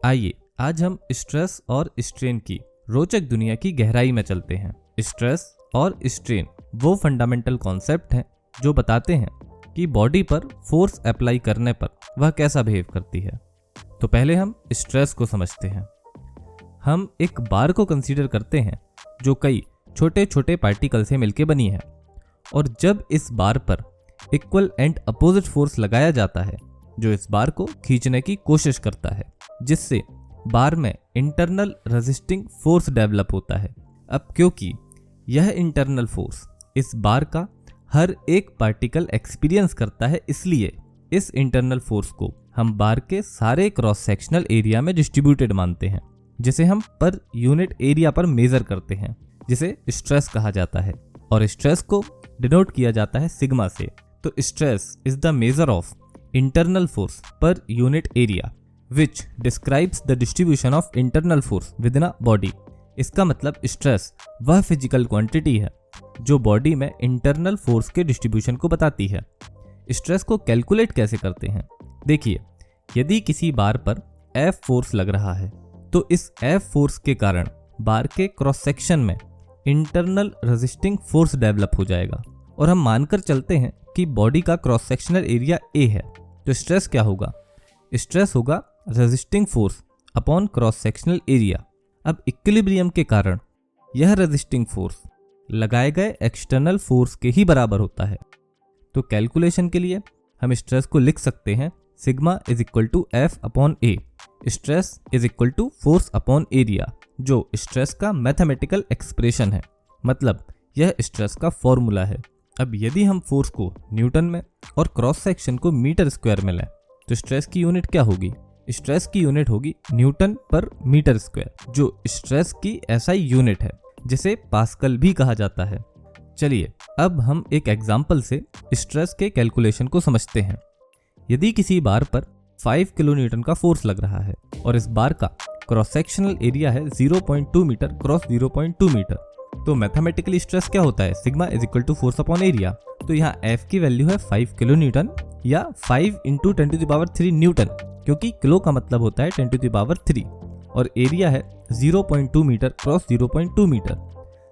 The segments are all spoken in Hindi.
आइए आज हम स्ट्रेस और स्ट्रेन की रोचक दुनिया की गहराई में चलते हैं। स्ट्रेस और स्ट्रेन वो फंडामेंटल कॉन्सेप्ट हैं जो बताते हैं कि बॉडी पर फोर्स अप्लाई करने पर वह कैसा बिहेव करती है। तो पहले हम स्ट्रेस को समझते हैं। हम एक बार को कंसीडर करते हैं जो कई छोटे छोटे पार्टिकल से मिलकर बनी है, और जब इस बार पर इक्वल एंड अपोजिट फोर्स लगाया जाता है जो इस बार को खींचने की कोशिश करता है, जिससे बार में इंटरनल रेजिस्टिंग फोर्स डेवलप होता है। अब क्योंकि यह इंटरनल फोर्स इस बार का हर एक पार्टिकल एक्सपीरियंस करता है, इसलिए इस इंटरनल फोर्स को हम बार के सारे क्रॉस सेक्शनल एरिया में डिस्ट्रीब्यूटेड मानते हैं, जिसे हम पर यूनिट एरिया पर मेजर करते हैं, जिसे स्ट्रेस कहा जाता है। और स्ट्रेस को डिनोट किया जाता है सिग्मा से। तो stress is the measure of internal force per unit area which describes the distribution of internal force within a body। इसका मतलब स्ट्रेस वह फिजिकल क्वांटिटी है जो बॉडी में इंटरनल फोर्स के डिस्ट्रीब्यूशन को बताती है। स्ट्रेस को कैलकुलेट कैसे करते हैं? देखिए, यदि किसी बार पर F फोर्स लग रहा है तो इस F फोर्स के कारण बार के क्रॉस सेक्शन में इंटरनल रेजिस्टिंग फोर्स डेवलप हो जाएगा, और हम मानकर चलते हैं कि बॉडी का क्रॉस सेक्शनल एरिया A है। तो स्ट्रेस क्या होगा? स्ट्रेस होगा resisting force upon cross sectional area. अब इक्विलिब्रियम के कारण यह रेजिस्टिंग फोर्स लगाए गए एक्सटर्नल फोर्स के ही बराबर होता है। तो कैलकुलेशन के लिए हम स्ट्रेस को लिख सकते हैं sigma is equal to F upon A. Stress is equal to force upon area, जो स्ट्रेस का मैथमेटिकल एक्सप्रेशन है, मतलब यह स्ट्रेस का फॉर्मूला है। अब यदि हम फोर्स को न्यूटन में और क्रॉस सेक्शन को मीटर स्क्वायर में लें तो स्ट्रेस की यूनिट क्या होगी? स्ट्रेस की यूनिट होगी न्यूटन पर मीटर स्क्वायर, जो स्ट्रेस की SI यूनिट है, जिसे पास्कल भी कहा जाता है। चलिए अब हम एक एग्जांपल से स्ट्रेस के कैलकुलेशन को समझते हैं। यदि किसी बार पर 5 किलो न्यूटन का फोर्स लग रहा है और इस बार का क्रॉस सेक्शनल एरिया है 0.2 मीटर क्रॉस 0.2 मीटर, तो मैथमेटिकली स्ट्रेस क्या होता है? Sigma is equal to force upon area. तो यहाँ F की वैल्यू है 5 किलो न्यूटन या 5 इंटू 10⁻³ न्यूटन, क्योंकि किलो का मतलब होता है 10⁻3, और एरिया है 0.2 मीटर क्रॉस 0.2 मीटर।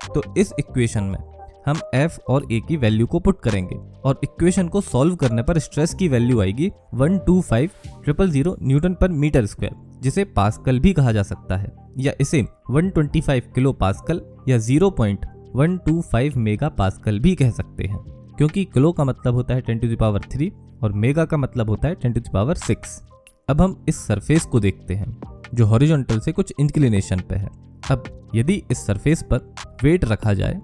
तो इस इक्वेशन में हम F और A की वैल्यू को पुट करेंगे, और इक्वेशन को सॉल्व करने पर स्ट्रेस की वैल्यू आएगी 125,000 न्यूटन पर मीटर स्क्वायर, जिसे पास्कल भी कहा जा सकता है, या इसे 125 किलो पास्कल या 0.125 मेगा पास्कल भी कह सकते हैं, क्योंकि किलो का मतलब होता है 10⁻³ और मेगा का मतलब होता है 10⁻6। अब हम इस सरफेस को देखते हैं जो हॉरिजॉन्टल से कुछ इंक्लिनेशन पे है। अब यदि इस सरफेस पर वेट रखा जाए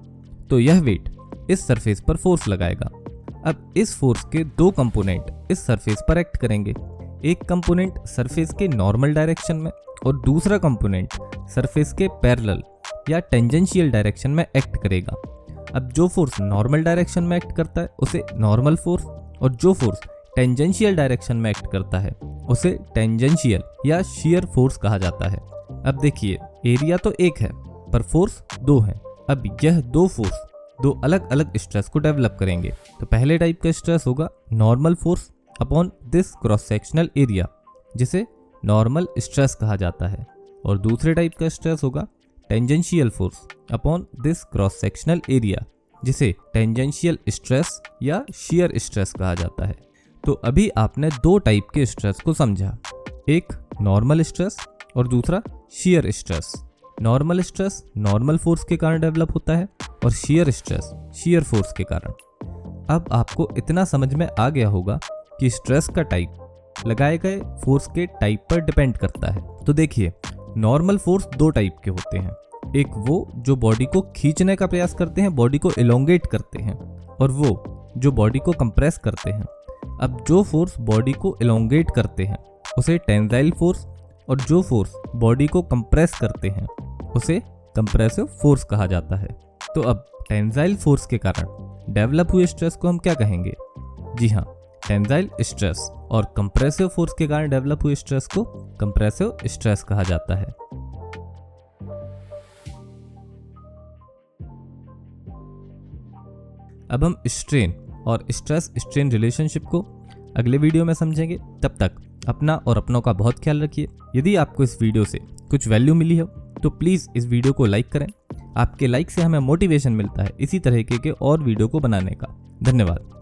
तो यह वेट इस सरफेस पर फोर्स लगाएगा। अब इस फोर्स के दो कंपोनेंट इस सरफेस पर एक्ट करेंगे। एक कंपोनेंट सरफेस के नॉर्मल डायरेक्शन में और दूसरा कंपोनेंट सरफेस के पैरेलल या टेंजेंशियल डायरेक्शन में एक्ट करेगा। अब जो फोर्स नॉर्मल डायरेक्शन में एक्ट करता है उसे नॉर्मल फोर्स, और जो फोर्स टेंजेंशियल डायरेक्शन में एक्ट करता है उसे टेंजेंशियल या शियर फोर्स कहा जाता है। अब देखिए, एरिया तो एक है पर फोर्स दो है। अब यह दो फोर्स दो अलग अलग स्ट्रेस को डेवलप करेंगे। तो पहले टाइप का स्ट्रेस होगा normal force upon this cross sectional area, जिसे नॉर्मल स्ट्रेस कहा जाता है, और दूसरे टाइप का स्ट्रेस होगा tangential force upon this cross sectional area, जिसे टेंजेंशियल स्ट्रेस या शियर स्ट्रेस कहा जाता है। तो अभी आपने दो टाइप के स्ट्रेस को समझा, एक नॉर्मल स्ट्रेस और दूसरा shear stress. Normal stress normal force के कारण डेवलप होता है और शियर स्ट्रेस शियर फोर्स के कारण। अब आपको इतना समझ में आ गया होगा कि स्ट्रेस का टाइप लगाए गए फोर्स के टाइप पर डिपेंड करता है। तो देखिए, नॉर्मल फोर्स दो टाइप के होते हैं। एक वो जो बॉडी को खींचने का प्रयास करते हैं, बॉडी को एलोंगेट करते हैं, और वो जो बॉडी को कंप्रेस करते हैं। अब जो फोर्स बॉडी को एलोंगेट करते हैं उसे टेंसाइल फोर्स, और जो फोर्स बॉडी को कंप्रेस करते हैं उसे कंप्रेसिव फोर्स कहा जाता है। तो अब टेंसाइल फोर्स के कारण डेवलप हुए स्ट्रेस को हम क्या कहेंगे? जी हाँ, टेंसाइल स्ट्रेस। और कंप्रेसिव फोर्स के कारण डेवलप हुए स्ट्रेस को कंप्रेसिव स्ट्रेस कहा जाता है। अब हम स्ट्रेन और स्ट्रेस स्ट्रेन रिलेशनशिप को अगले वीडियो में समझेंगे। तब तक अपना और अपनों का बहुत ख्याल रखिए। यदि आपको इस वीडियो से कुछ वैल्यू मिली हो तो प्लीज़ इस वीडियो को लाइक करें। आपके लाइक से हमें मोटिवेशन मिलता है इसी तरीके के और वीडियो को बनाने का। धन्यवाद।